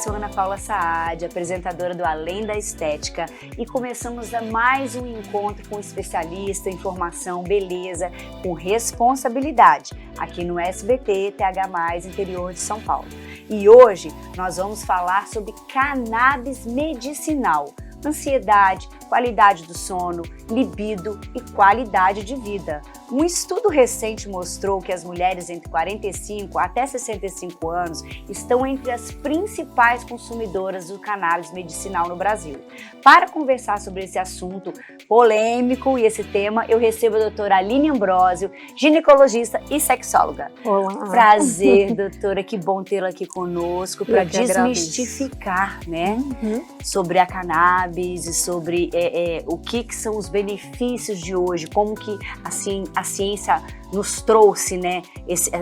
sou Ana Paula Saad, apresentadora do Além da Estética, e começamos mais um encontro com especialista, informação, beleza, com responsabilidade, aqui no SBT TH+, interior de São Paulo. E hoje nós vamos falar sobre cannabis medicinal, ansiedade, qualidade do sono, libido e qualidade de vida. Um estudo recente mostrou que as mulheres entre 45 até 65 anos estão entre as principais consumidoras do cannabis medicinal no Brasil. Para conversar sobre esse assunto polêmico e esse tema, eu recebo a doutora Aline Ambrósio, ginecologista e sexóloga. Olá. Prazer, doutora, que bom tê-la aqui conosco para desmistificar, né, sobre a cannabis e sobre o que são os benefícios de hoje, como que assim a ciência nos trouxe, né,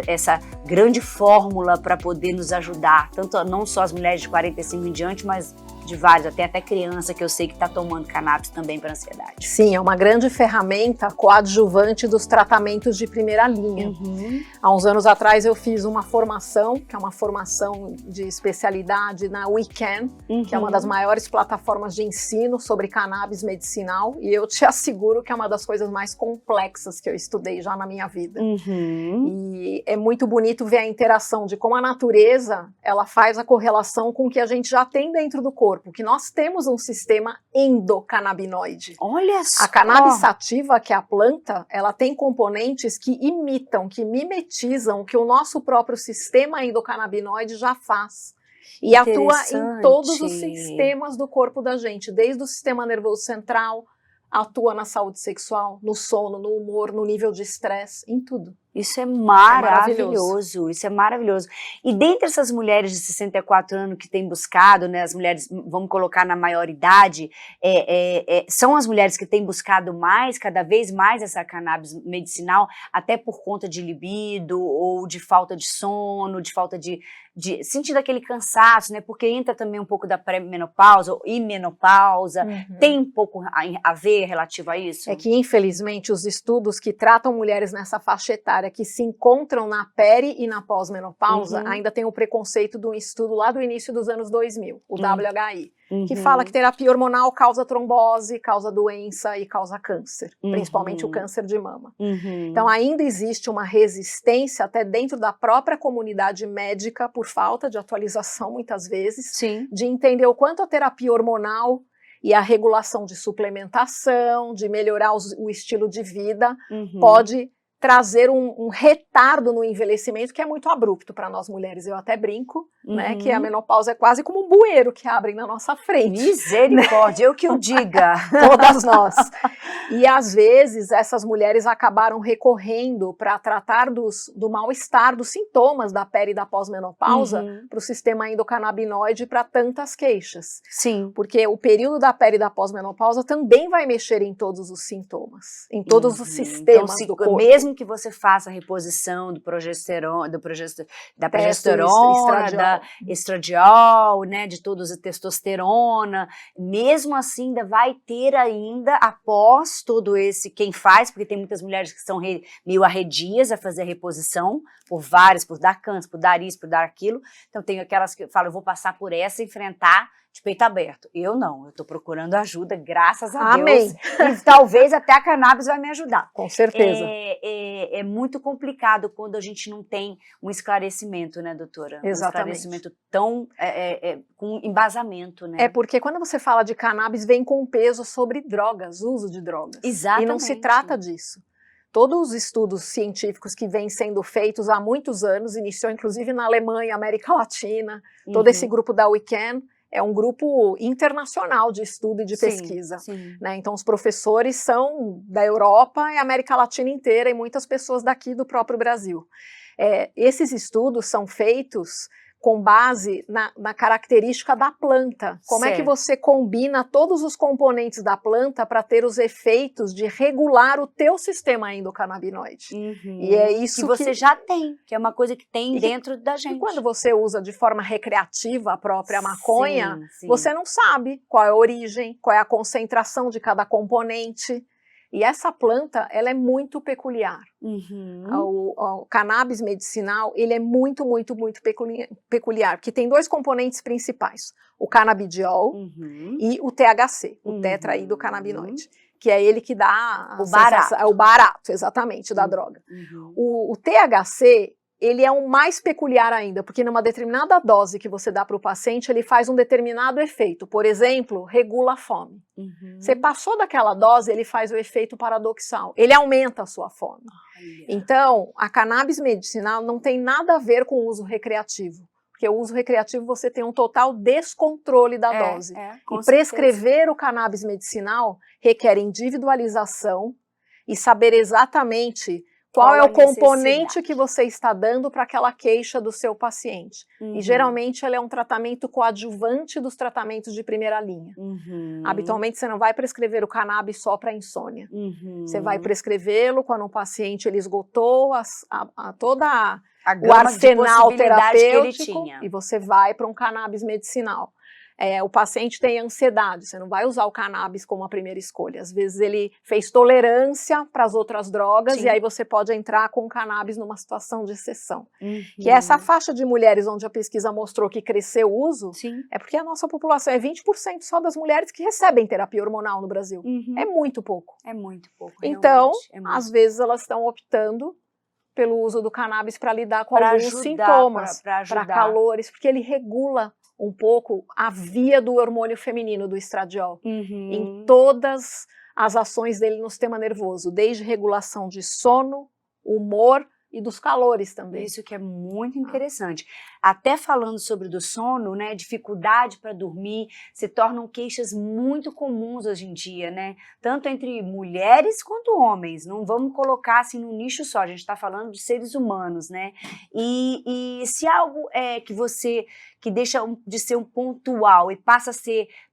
essa grande fórmula para poder nos ajudar, tanto não só as mulheres de 45 em diante, mas de vários, até criança que eu sei que está tomando cannabis também para ansiedade. Sim, é uma grande ferramenta coadjuvante dos tratamentos de primeira linha. Há uns anos atrás eu fiz uma formação, que é uma formação de especialidade na WeCan, que é uma das maiores plataformas de ensino sobre cannabis medicinal, e eu te asseguro que é uma das coisas mais complexas que eu estudei já na minha vida. E é muito bonito ver a interação de como a natureza, ela faz a correlação com o que a gente já tem dentro do corpo, que nós temos um sistema endocannabinoide. Olha só! A cannabis sativa, que é a planta, ela tem componentes que imitam, que mimetizam o que o nosso próprio sistema endocannabinoide já faz. E atua em todos os sistemas do corpo da gente, desde o sistema nervoso central, atua na saúde sexual, no sono, no humor, no nível de estresse, em tudo. Isso é maravilhoso, isso é maravilhoso. E dentre essas mulheres de 64 anos que têm buscado, né, as mulheres, vamos colocar na maioridade, são as mulheres que têm buscado mais, cada vez mais essa cannabis medicinal, até por conta de libido, ou de falta de sono, de falta de sentir aquele cansaço, né, porque entra também um pouco da pré-menopausa e menopausa, tem um pouco a ver relativo a isso? É que, infelizmente, os estudos que tratam mulheres nessa faixa etária que se encontram na peri e na pós-menopausa, ainda tem o preconceito de um estudo lá do início dos anos 2000, o WHI, que fala que terapia hormonal causa trombose, causa doença e causa câncer, principalmente o câncer de mama. Então ainda existe uma resistência até dentro da própria comunidade médica, por falta de atualização muitas vezes, de entender o quanto a terapia hormonal e a regulação de suplementação, de melhorar o estilo de vida, pode trazer um retardo no envelhecimento que é muito abrupto para nós mulheres. Eu até brinco, né, que a menopausa é quase como um bueiro que abre na nossa frente. Misericórdia, eu que o diga. Todas nós. E às vezes essas mulheres acabaram recorrendo para tratar do mal-estar, dos sintomas da peri e da pós-menopausa para o sistema endocannabinoide para tantas queixas. Sim. Porque o período da peri e da pós-menopausa também vai mexer em todos os sintomas, em todos os sistemas do corpo. Mesmo que você faça a reposição do progesterona, da progesterona, da estradiol, né, de todos a testosterona, mesmo assim ainda vai ter ainda, após todo esse, quem faz, porque tem muitas mulheres que são meio arredias a fazer a reposição, por dar câncer, por dar isso, por dar aquilo, então tem aquelas que falam, eu vou passar por essa, enfrentar de peito aberto. Eu não, eu tô procurando ajuda, graças a Deus. E talvez até a cannabis vai me ajudar. Com certeza. É muito complicado quando a gente não tem um esclarecimento, né, doutora? Exatamente. Um esclarecimento tão, com embasamento, né? É porque quando você fala de cannabis, vem com peso sobre drogas, uso de drogas. Exatamente. E não se trata disso. Todos os estudos científicos que vêm sendo feitos há muitos anos, iniciou inclusive na Alemanha, América Latina, todo esse grupo da WeCan, é um grupo internacional de estudo e de pesquisa. Né? Então os professores são da Europa e América Latina inteira e muitas pessoas daqui do próprio Brasil. Esses estudos são feitos com base na característica da planta. Como é que você combina todos os componentes da planta para ter os efeitos de regular o teu sistema endocannabinoide. E é isso que você já tem, que é uma coisa que tem dentro da gente. E quando você usa de forma recreativa a própria maconha, você não sabe qual é a origem, qual é a concentração de cada componente. E essa planta, ela é muito peculiar. Uhum. O cannabis medicinal, ele é muito, muito, muito peculiar, porque tem 2 componentes principais, o canabidiol e o THC, o tetraidrocannabinoide, que é ele que dá o barato. O barato, exatamente, da droga. O THC, ele é o mais peculiar ainda, porque numa determinada dose que você dá para o paciente, ele faz um determinado efeito. Por exemplo, regula a fome. Você passou daquela dose, ele faz o efeito paradoxal. Ele aumenta a sua fome. Então, a cannabis medicinal não tem nada a ver com o uso recreativo. Porque o uso recreativo você tem um total descontrole da dose. E prescrever o cannabis medicinal requer individualização e saber exatamente qual é o componente que você está dando para aquela queixa do seu paciente. E geralmente ele é um tratamento coadjuvante dos tratamentos de primeira linha. Habitualmente você não vai prescrever o cannabis só para insônia. Você vai prescrevê-lo quando o paciente ele esgotou toda o arsenal terapêutico e você vai para um cannabis medicinal. O paciente tem ansiedade, você não vai usar o cannabis como a primeira escolha. Às vezes ele fez tolerância para as outras drogas e aí você pode entrar com o cannabis numa situação de exceção. Que essa faixa de mulheres onde a pesquisa mostrou que cresceu o uso, é porque a nossa população é 20% só das mulheres que recebem terapia hormonal no Brasil. É muito pouco. É muito pouco, então, às vezes elas estão optando pelo uso do cannabis para lidar com alguns sintomas, para calores, porque ele regula um pouco a via do hormônio feminino, do estradiol, em todas as ações dele no sistema nervoso, desde regulação de sono, humor e dos calores também. Isso que é muito interessante. Até falando sobre do sono, né, dificuldade para dormir, se tornam queixas muito comuns hoje em dia, né, tanto entre mulheres quanto homens, não vamos colocar assim num nicho só, a gente está falando de seres humanos, né, e se algo que deixa de ser um pontual e passa a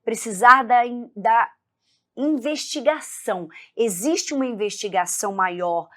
precisar da investigação, existe uma investigação maior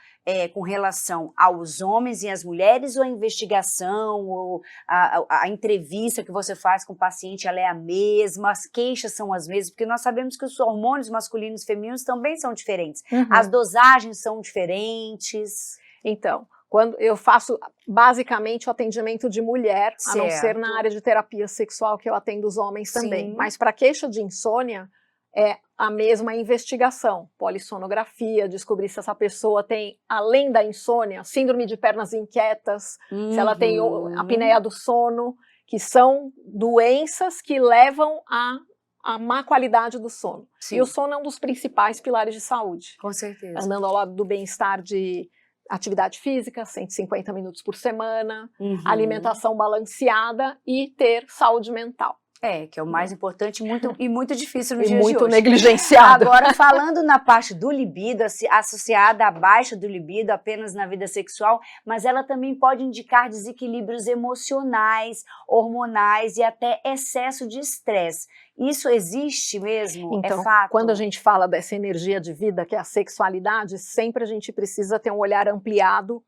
com relação aos homens e às mulheres, ou a investigação, ou a entrevista que você faz com o paciente, ela é a mesma, as queixas são as mesmas, porque nós sabemos que os hormônios masculinos e femininos também são diferentes, as dosagens são diferentes. Então, quando eu faço basicamente o atendimento de mulher, a não ser na área de terapia sexual que eu atendo os homens também, mas para queixa de insônia, é a mesma investigação, polissonografia, descobrir se essa pessoa tem, além da insônia, síndrome de pernas inquietas, se ela tem a apneia do sono, que são doenças que levam a má qualidade do sono. E o sono é um dos principais pilares de saúde. Com certeza. Andando ao lado do bem-estar de atividade física, 150 minutos por semana, alimentação balanceada e ter saúde mental. Que é o mais importante e muito difícil no dia de hoje. E muito negligenciado. Agora, falando na parte do libido, associada à baixa do libido apenas na vida sexual, mas ela também pode indicar desequilíbrios emocionais, hormonais e até excesso de estresse. Isso existe mesmo? Então, é fato? Quando a gente fala dessa energia de vida, que é a sexualidade, sempre a gente precisa ter um olhar ampliado,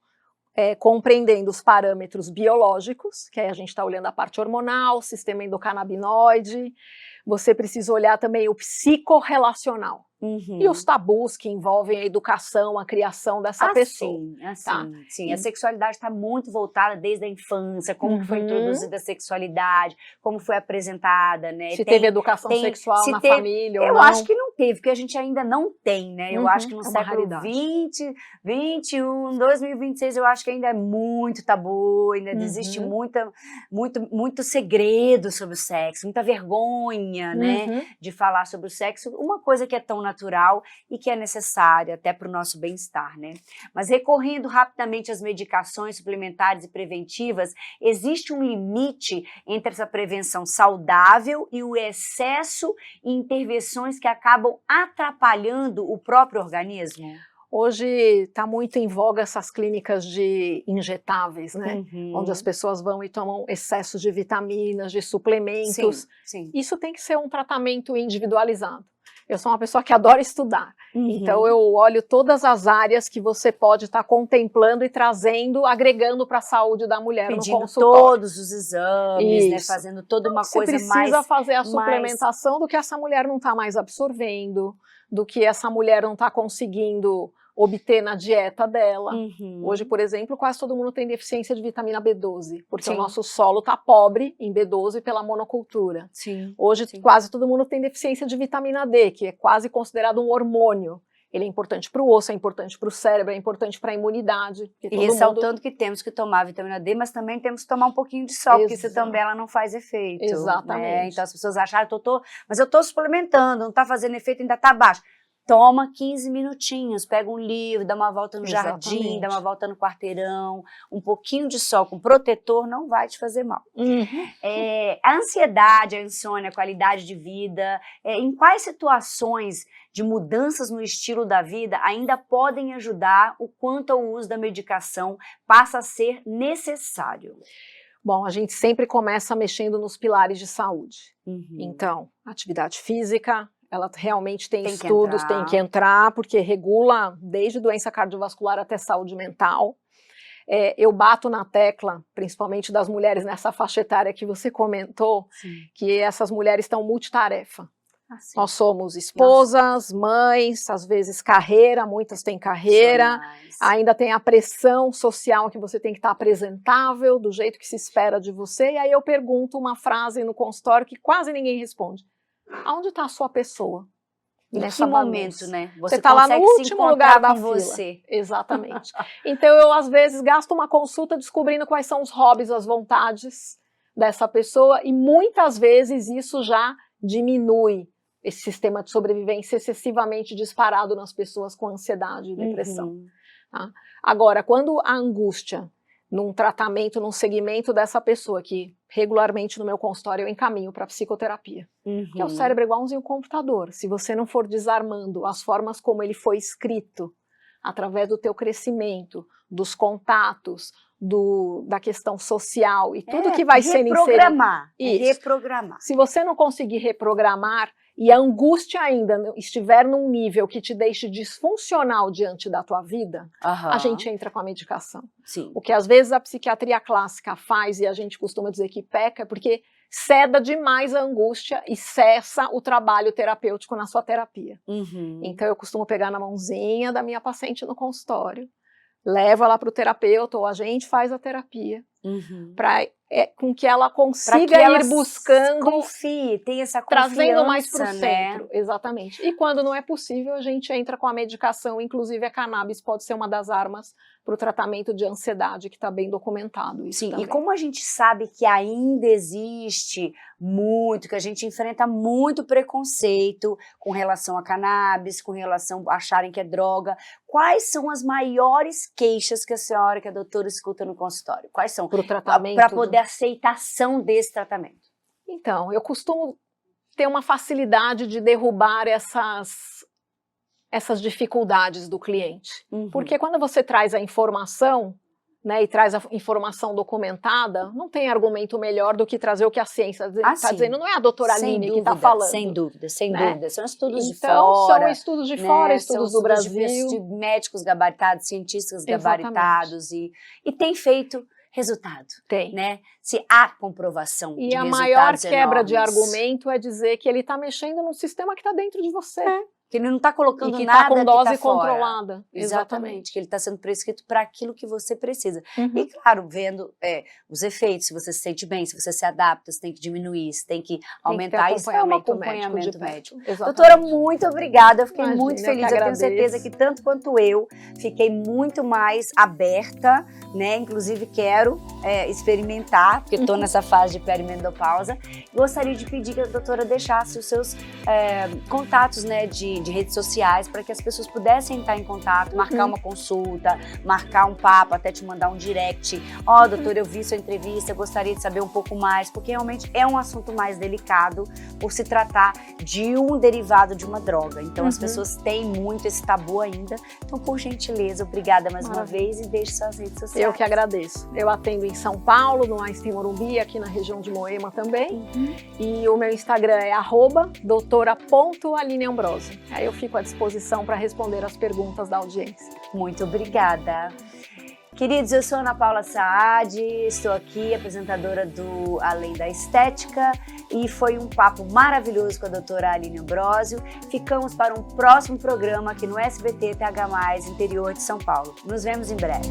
compreendendo os parâmetros biológicos, que aí a gente está olhando a parte hormonal, sistema endocannabinoide, você precisa olhar também o psicorrelacional. E os tabus que envolvem a educação, a criação dessa pessoa. Sim. A sexualidade está muito voltada desde a infância, como foi introduzida a sexualidade, como foi apresentada, né? Se teve educação sexual na família ou não. Eu acho que não teve, porque a gente ainda não tem, né? Eu acho que no século XX, 21, 2026, eu acho que ainda é muito tabu, ainda existe muito segredo sobre o sexo, muita vergonha, né? De falar sobre o sexo. Uma coisa que é tão natural e que é necessária até para o nosso bem-estar, né? Mas recorrendo rapidamente às medicações suplementares e preventivas, existe um limite entre essa prevenção saudável e o excesso em intervenções que acabam atrapalhando o próprio organismo? Hoje está muito em voga essas clínicas de injetáveis, né? Onde as pessoas vão e tomam excesso de vitaminas, de suplementos. Sim. Isso tem que ser um tratamento individualizado. Eu sou uma pessoa que adora estudar, então eu olho todas as áreas que você pode estar contemplando e trazendo, agregando para a saúde da mulher no consultório. Todos os exames, né, fazendo toda uma coisa mais... Você precisa fazer a suplementação do que essa mulher não está mais absorvendo, do que essa mulher não está conseguindo obter na dieta dela. Hoje, por exemplo, quase todo mundo tem deficiência de vitamina B12, porque o nosso solo está pobre em B12 pela monocultura. Hoje, quase todo mundo tem deficiência de vitamina D, que é quase considerado um hormônio. Ele é importante para o osso, é importante para o cérebro, é importante para a imunidade. E ressaltando que temos que tomar vitamina D, mas também temos que tomar um pouquinho de sol, porque isso também ela não faz efeito. Exatamente. Né? Então as pessoas acharam, mas eu estou suplementando, não está fazendo efeito, ainda está baixo. Toma 15 minutinhos, pega um livro, dá uma volta no jardim, dá uma volta no quarteirão, um pouquinho de sol com protetor não vai te fazer mal. A ansiedade, a insônia, a qualidade de vida, em quais situações de mudanças no estilo da vida ainda podem ajudar o quanto o uso da medicação passa a ser necessário? Bom, a gente sempre começa mexendo nos pilares de saúde. Então, atividade física, ela realmente tem estudos, tem que entrar, porque regula desde doença cardiovascular até saúde mental. Eu bato na tecla, principalmente das mulheres nessa faixa etária que você comentou, que essas mulheres estão multitarefa. Nós somos esposas, mães, às vezes carreira, muitas têm carreira, ainda tem a pressão social que você tem que estar apresentável, do jeito que se espera de você, e aí eu pergunto uma frase no consultório que quase ninguém responde. Aonde está a sua pessoa? Nesse momento, né? Você está lá no último lugar da fila. Exatamente. Então eu às vezes gasto uma consulta descobrindo quais são os hobbies, as vontades dessa pessoa e muitas vezes isso já diminui esse sistema de sobrevivência excessivamente disparado nas pessoas com ansiedade e depressão. Tá? Agora, quando a angústia num tratamento, num segmento dessa pessoa que regularmente no meu consultório eu encaminho para psicoterapia. Que é o cérebro igualzinho um computador. Se você não for desarmando as formas como ele foi escrito, através do teu crescimento, dos contatos, da questão social e tudo que vai sendo inserido. Reprogramar. Se você não conseguir reprogramar e a angústia ainda estiver num nível que te deixe disfuncional diante da tua vida, a gente entra com a medicação. O que às vezes a psiquiatria clássica faz, e a gente costuma dizer que peca, é porque ceda demais a angústia e cessa o trabalho terapêutico na sua terapia. Então eu costumo pegar na mãozinha da minha paciente no consultório, levo ela para o terapeuta ou a gente faz a terapia para com que ela consiga ir buscando, confie, tenha essa confiança, trazendo mais para o centro, exatamente. E quando não é possível, a gente entra com a medicação, inclusive a cannabis pode ser uma das armas para o tratamento de ansiedade, que está bem documentado. Isso também. E como a gente sabe que ainda existe muito, que a gente enfrenta muito preconceito com relação a cannabis, com relação a acharem que é droga, quais são as maiores queixas que a senhora, que a doutora escuta no consultório? Quais são? Para o tratamento? Para poder aceitação desse tratamento. Então, eu costumo ter uma facilidade de derrubar essas dificuldades do cliente. Porque quando você traz a informação, né, e traz a informação documentada, não tem argumento melhor do que trazer o que a ciência está dizendo. Não é a doutora Aline que está falando. Sem dúvida, sem dúvida. São estudos de fora. São estudos de fora, estudos do Brasil. De médicos gabaritados, cientistas gabaritados. E tem feito resultado. Tem. Né? Se há comprovação de resultados enormes. E a maior quebra de enormes. argumento é dizer que ele está mexendo num sistema que está dentro de você. Que ele não está colocando que nada com dose que tá controlada. Fora. Exatamente, que ele está sendo prescrito para aquilo que você precisa. E claro, vendo os efeitos, se você se sente bem, se você se adapta, se tem que diminuir, se tem que aumentar, isso é um acompanhamento médico. Doutora, muito obrigada, eu fiquei muito feliz, eu tenho certeza que tanto quanto eu, fiquei muito mais aberta, né? Inclusive quero experimentar, porque estou nessa fase de perimenopausa. Gostaria de pedir que a doutora deixasse os seus contatos, né, de redes sociais, para que as pessoas pudessem entrar em contato, marcar uma consulta, marcar um papo, até te mandar um direct. Doutora, eu vi sua entrevista, eu gostaria de saber um pouco mais, porque realmente é um assunto mais delicado por se tratar de um derivado de uma droga. Então as pessoas têm muito esse tabu ainda. Então, por gentileza, obrigada mais uma vez e deixe suas redes sociais. Eu que agradeço. Eu atendo em São Paulo, no Einstein Morumbi, aqui na região de Moema também. E o meu Instagram é @doutora.alineambrosio. Aí eu fico à disposição para responder as perguntas da audiência. Muito obrigada. Queridos, eu sou Ana Paula Saad, estou aqui, apresentadora do Além da Estética, e foi um papo maravilhoso com a doutora Aline Ambrosio. Ficamos para um próximo programa aqui no SBT TH+, interior de São Paulo. Nos vemos em breve.